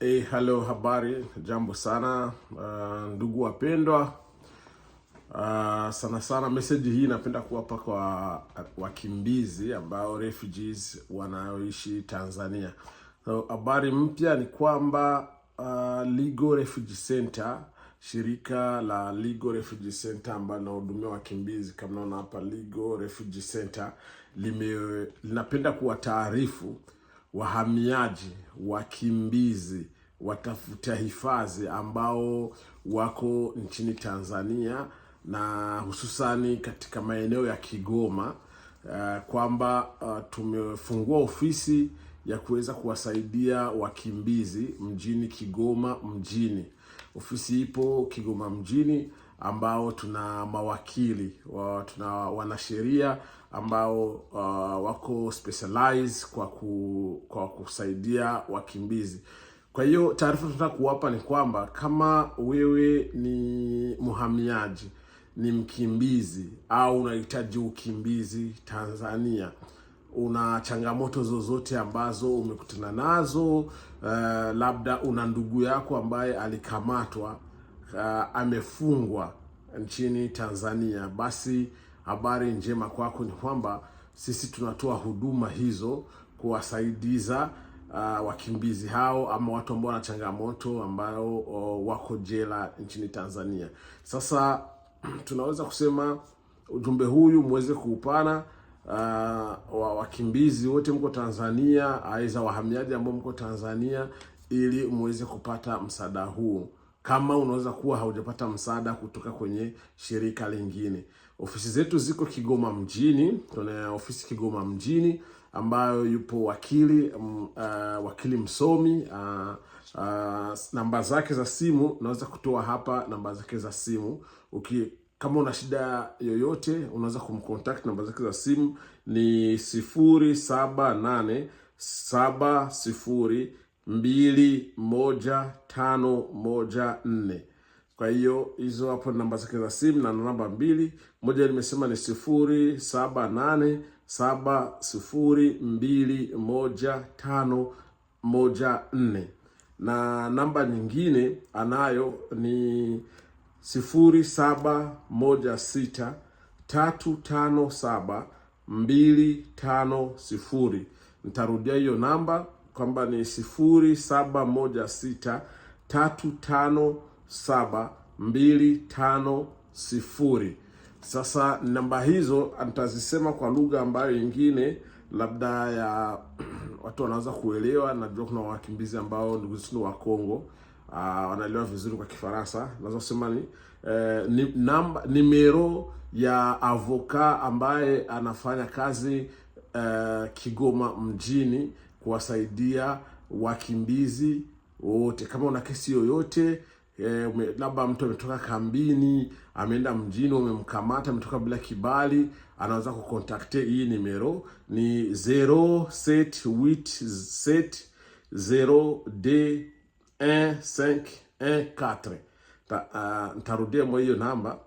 Hello, habari, jambo sana ndugu wapendwa. Sana sana message hii napenda kuwapa kwa wakimbizi ambao refugees wanaoishi Tanzania. So habari mpya ni kwamba Legal Refugee Center, shirika la Legal Refugee Center ambalo linahudumia wakimbizi, kama naona hapa Legal Refugee Center, linapenda kuwataarifu wahamiaji, wakimbizi, watafuta hifadhi ambao wako nchini Tanzania na hususani katika maeneo ya Kigoma, kwamba tumefungua ofisi ya kuweza kuwasaidia wakimbizi mjini Kigoma mjini. Ofisi ipo Kigoma mjini, ambao tuna mawakili, tuna wanasheria ambao wako specialized kwa kusaidia wakimbizi. Kwa hiyo taarifa tunataka kuwapa ni kwamba kama wewe ni mhamiaji, ni mkimbizi au unahitaji ukimbizi Tanzania, una changamoto zozote ambazo umekutana nazo, labda una ndugu yako ambaye alikamatwa, amefungwa nchini Tanzania, basi habari njema kwako ni kwamba sisi tunatoa huduma hizo kuwasaidiza wakimbizi hao ama watu ambao wana changamoto ambao wako jela nchini Tanzania. Sasa tunaweza kusema ujumbe huyu muweze kuupana wakimbizi wote mko Tanzania, aidha wahamiaji ambao mko Tanzania, ili muweze kupata msaada huu kama unaweza kuwa haujapata msaada kutoka kwenye shirika lingine. Ofisi zetu ziko Kigoma mjini. Tuna ofisi Kigoma mjini ambayo yupo wakili msomi. Namba zake za simu naweza kutoa hapa, namba zake za simu. Kama una shida yoyote unaweza kumcontact. Namba zake za simu ni 0787021514. Kwa hiyo hizo hapo namba zake za simu, na namba mbili. Moja nimesema ni 0787021514, na namba nyingine anayo ni 0716357250. Nitarudia hiyo namba kwamba ni 0716357250. Sasa namba hizo nitazisema kwa lugha ambayo nyingine labda ya watu wanaweza kuelewa. Najua kuna wakimbizi ambao ndugu zetu wa Kongo wanaelewa vizuri kwa Kifaransa. Naweza kusema ni numero ya avoka ambaye anafanya kazi Kigoma mjini kuwasaidia wakimbizi wote. Kama una kesi yoyote, labda mtu ametoka kambini, ameenda mjini, umemkamata, ametoka bila kibali, anaweza kukontakte hii numero. Ni 0787021514. Nitarudia mwa hiyo namba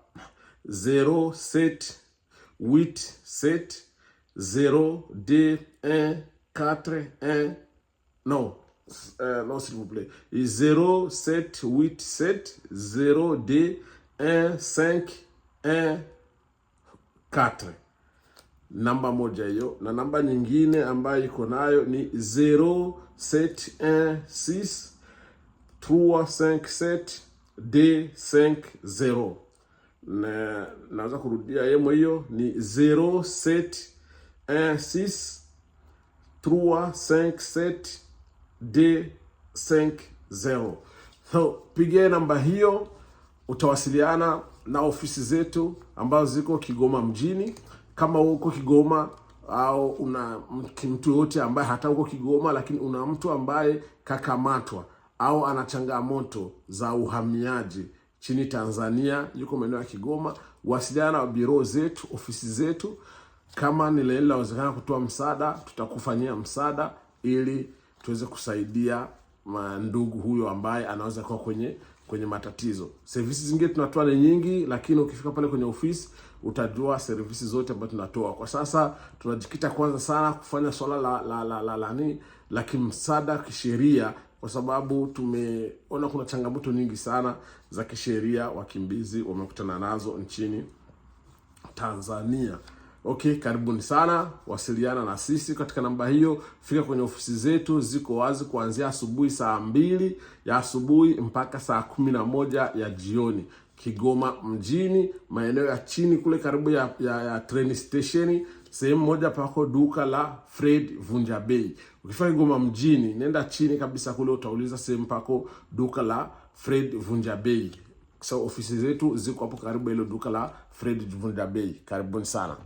0787021514. Non, s'il vous plaît. 0787021514. Namba moja hiyo, na namba nyingine ambayo iko nayo ni 0716357250. Naweza kurudia yemo hiyo, ni 0716357250. So pigia namba hiyo, utawasiliana na ofisi zetu ambazo ziko Kigoma mjini. Kama uko Kigoma au una mtu yote ambaye hata uko Kigoma lakini una mtu ambaye kakamatwa au ana changamoto za uhamiaji chini Tanzania, yuko maeneo ya Kigoma, wasiliana na biro zetu, ofisi zetu. Kama ni linawezekana kutoa msaada, tutakufanyia msaada ili tuweze kusaidia ndugu huyo ambaye anaweza kuwa kwenye matatizo. Services zingine tunatoa ni nyingi, lakini ukifika pale kwenye ofisi utajua services zote ambazo tunatoa. Kwa sasa tunajikita kwanza sana kufanya swala la kimsaada kisheria kwa sababu tumeona kuna changamoto nyingi sana za kisheria wakimbizi wamekutana nazo nchini Tanzania. Okay, karibuni sana, wasiliana na sisi katika namba hiyo. Fika kwenye ofisi zetu, ziko wazi kuanzia asubuhi saa 2 ya asubuhi mpaka saa 11 ya jioni, Kigoma mjini, maeneo ya chini kule karibu ya train station. Sehemu moja pako duka la Fred Vunja Bei. Ukifika Kigoma mjini, nenda chini kabisa kule utauliza sehemu pako duka la Fred Vunja Bei. So ofisi zetu ziko hapo karibu ile duka la Fred Vunja Bei. Karibuni sana.